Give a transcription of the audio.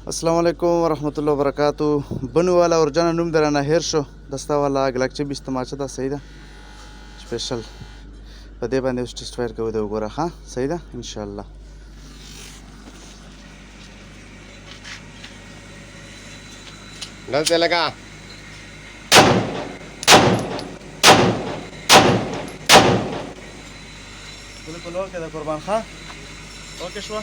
السلام علیکم ورحمت الله وبرکاتو. بنو والا ورجانه نوم درنه هیر شو دستا والا ګلکچې 20 تماچه ده. صحیح ده سپیشل په دې باندې اوس ټیسټ فایر کوو. د وګوره ها صحیح ده ان شاء الله. نزل لگا بالکل اوکې ده قربان ښه اوکې شوه.